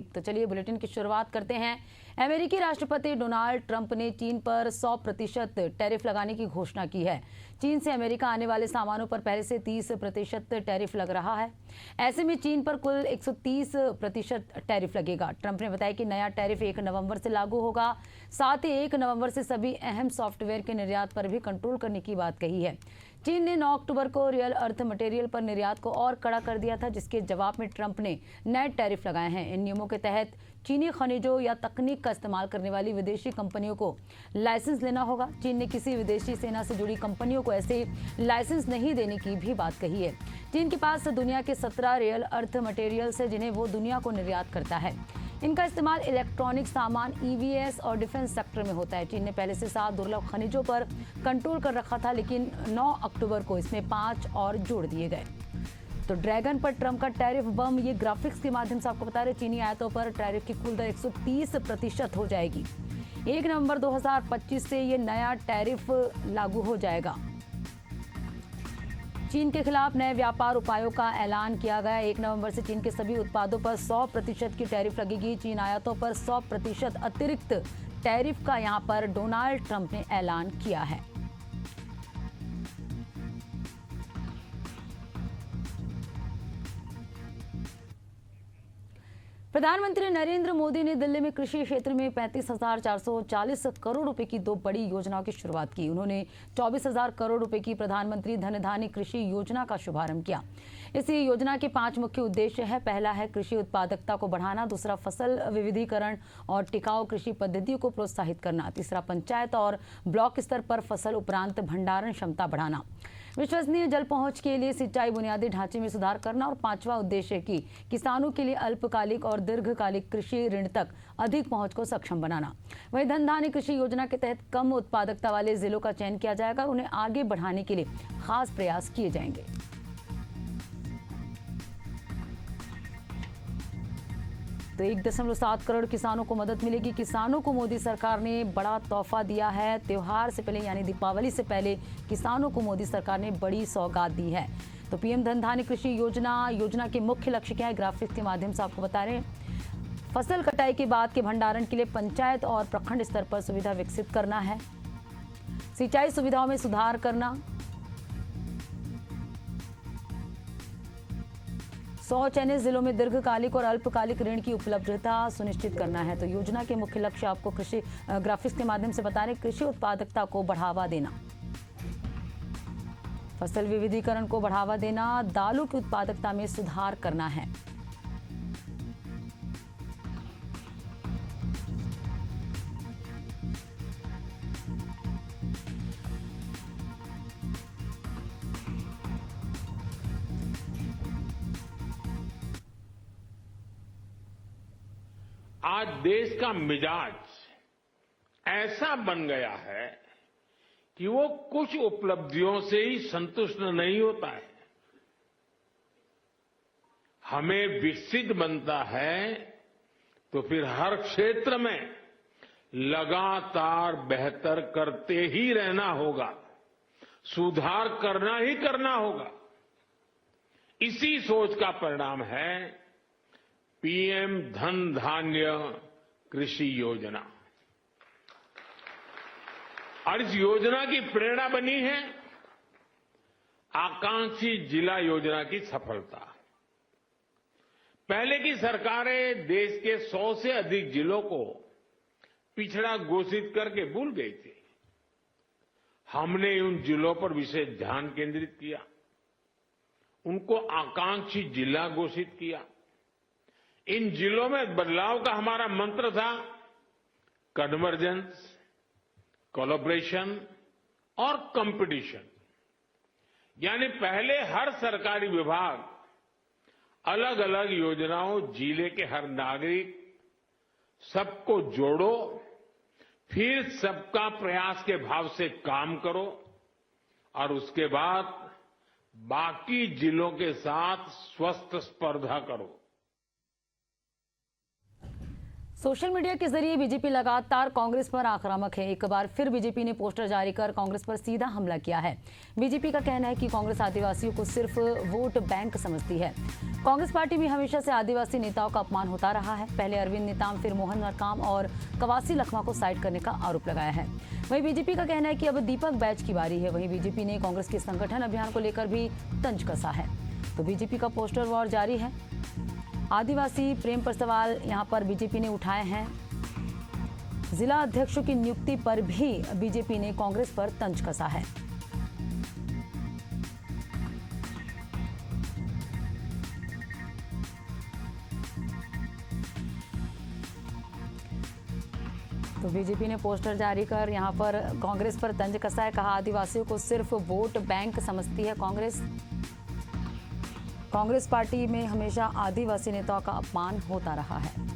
तो चलिए बुलेटिन की शुरुआत करते हैं। अमेरिकी राष्ट्रपति डोनाल्ड ट्रंप ने चीन पर 100% टैरिफ लगाने की घोषणा की है। चीन से अमेरिका आने वाले सामानों पर पहले से 30% टैरिफ लग रहा है। ऐसे में चीन पर कुल 130% टैरिफ लगेगा। ट्रंप ने बताया कि नया टैरिफ 1 नवंबर से लागू होगा। साथ ही 1 नवंबर से सभी अहम सॉफ्टवेयर के निर्यात पर भी कंट्रोल करने की बात कही है। चीन ने 9 अक्टूबर को रियल अर्थ मटेरियल पर निर्यात को और कड़ा कर दिया था, जिसके जवाब में ट्रंप ने नए टैरिफ लगाए हैं। इन नियमों के तहत चीनी खनिजों या तकनीक का इस्तेमाल करने वाली विदेशी कंपनियों को लाइसेंस लेना होगा। चीन ने किसी विदेशी सेना से जुड़ी कंपनियों को ऐसे लाइसेंस नहीं देने की भी बात कही है। चीन के पास दुनिया के 17 रियल अर्थ मटेरियल्स है, जिन्हें वो दुनिया को निर्यात करता है। इनका इस्तेमाल इलेक्ट्रॉनिक सामान, ईवीएस और डिफेंस सेक्टर में होता है। चीन ने पहले से 7 दुर्लभ खनिजों पर कंट्रोल कर रखा था, लेकिन 9 अक्टूबर को इसमें 5 और जोड़ दिए गए। तो ड्रैगन पर ट्रंप का टैरिफ बम, ये ग्राफिक्स के माध्यम से आपको बता रहे, चीनी आयातों पर टैरिफ की कुल दर 130% हो जाएगी। 1 नवंबर 2025 से ये नया टैरिफ लागू हो जाएगा। चीन के खिलाफ नए व्यापार उपायों का ऐलान किया गया। 1 नवंबर से चीन के सभी उत्पादों पर 100% की टैरिफ लगेगी। चीन आयातों पर 100% अतिरिक्त टैरिफ का यहां पर डोनाल्ड ट्रंप ने ऐलान किया है। प्रधानमंत्री नरेंद्र मोदी ने दिल्ली में कृषि क्षेत्र में 35,440 करोड़ रुपए की 2 बड़ी योजनाओं की शुरुआत की। उन्होंने 24,000 करोड़ रुपए की प्रधानमंत्री धन धान्य कृषि योजना का शुभारंभ किया। इस योजना के 5 मुख्य उद्देश्य है। पहला है कृषि उत्पादकता को बढ़ाना, दूसरा फसल विविधीकरण और टिकाऊ कृषि पद्धतियों को प्रोत्साहित करना, तीसरा पंचायत और ब्लॉक स्तर पर फसल उपरांत भंडारण क्षमता बढ़ाना, विश्वसनीय जल पहुंच के लिए सिंचाई बुनियादी ढांचे में सुधार करना और 5वां उद्देश्य की किसानों के लिए अल्पकालिक और दीर्घकालिक कृषि ऋण तक अधिक पहुंच को सक्षम बनाना। वहीं धन धान्य कृषि योजना के तहत कम उत्पादकता वाले जिलों का चयन किया जाएगा और उन्हें आगे बढ़ाने के लिए खास प्रयास किए जाएंगे। तो 1.7 करोड़ किसानों को मदद मिलेगी। किसानों को मोदी सरकार ने बड़ा तोहफा दिया है। त्योहार से पहले यानी दीपावली से पहले किसानों को मोदी सरकार ने बड़ी सौगात दी है। तो पीएम धन धान्य कृषि योजना के मुख्य लक्ष्य क्या है, ग्राफिक्स के माध्यम से आपको बता रहे हैं। फसल कटाई के बाद के भंडारण के लिए पंचायत और प्रखंड स्तर पर सुविधा विकसित करना है। सिंचाई सुविधाओं में सुधार करना, 100 चयनित जिलों में दीर्घकालिक और अल्पकालिक ऋण की उपलब्धता सुनिश्चित करना है। तो योजना के मुख्य लक्ष्य आपको कृषि ग्राफिक्स के माध्यम से बता रहे, कृषि उत्पादकता को बढ़ावा देना, फसल विविधीकरण को बढ़ावा देना, दालों की उत्पादकता में सुधार करना है। आज देश का मिजाज ऐसा बन गया है कि वो कुछ उपलब्धियों से ही संतुष्ट नहीं होता है। हमें विकसित बनता है तो फिर हर क्षेत्र में लगातार बेहतर करते ही रहना होगा, सुधार करना ही करना होगा। इसी सोच का परिणाम है पीएम धन धान्य कृषि योजना। और इस योजना की प्रेरणा बनी है आकांक्षी जिला योजना की सफलता। पहले की सरकारें देश के 100 से अधिक जिलों को पिछड़ा घोषित करके भूल गई थी। हमने उन जिलों पर विशेष ध्यान केंद्रित किया, उनको आकांक्षी जिला घोषित किया। इन जिलों में बदलाव का हमारा मंत्र था कन्वर्जेंस, कोलैबोरेशन और कंपटीशन। यानी पहले हर सरकारी विभाग अलग अलग योजनाओं, जिले के हर नागरिक, सबको जोड़ो, फिर सबका प्रयास के भाव से काम करो और उसके बाद बाकी जिलों के साथ स्वस्थ स्पर्धा करो। सोशल मीडिया के जरिए बीजेपी लगातार कांग्रेस पर आक्रामक है। एक बार फिर बीजेपी ने पोस्टर जारी कर कांग्रेस पर सीधा हमला किया है। बीजेपी का कहना है कि कांग्रेस आदिवासियों को सिर्फ वोट बैंक समझती है। कांग्रेस पार्टी में हमेशा से आदिवासी नेताओं का अपमान होता रहा है। पहले अरविंद नेताम, फिर मोहन मरकाम और कवासी लखमा को साइड करने का आरोप लगाया है। वहीं बीजेपी का कहना है कि अब दीपक बैच की बारी है। वहीं बीजेपी ने कांग्रेस के संगठन अभियान को लेकर भी तंज कसा है। तो बीजेपी का पोस्टर वॉर जारी है। आदिवासी प्रेम पर सवाल यहां पर बीजेपी ने उठाए हैं। जिला अध्यक्षों की नियुक्ति पर भी बीजेपी ने कांग्रेस पर तंज कसा है। तो बीजेपी ने पोस्टर जारी कर यहां पर कांग्रेस पर तंज कसा है। कहा, आदिवासियों को सिर्फ वोट बैंक समझती है कांग्रेस पार्टी में हमेशा आदिवासी नेताओं का अपमान होता रहा है।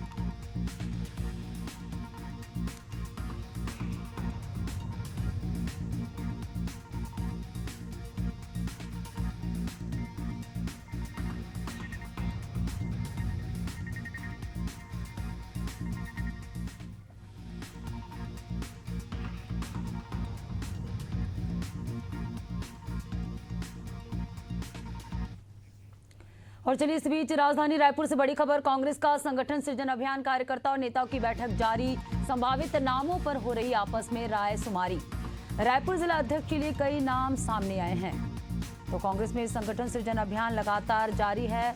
और चलिए इस बीच राजधानी रायपुर से बड़ी खबर। कांग्रेस का संगठन सृजन अभियान, कार्यकर्ता और नेताओं की बैठक जारी। संभावित नामों पर हो रही आपस में राय शुमारी। रायपुर जिला अध्यक्ष के लिए कई नाम सामने आए हैं। तो कांग्रेस में संगठन सृजन अभियान लगातार जारी है।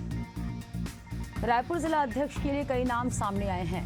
रायपुर जिला अध्यक्ष के लिए कई नाम सामने आए हैं।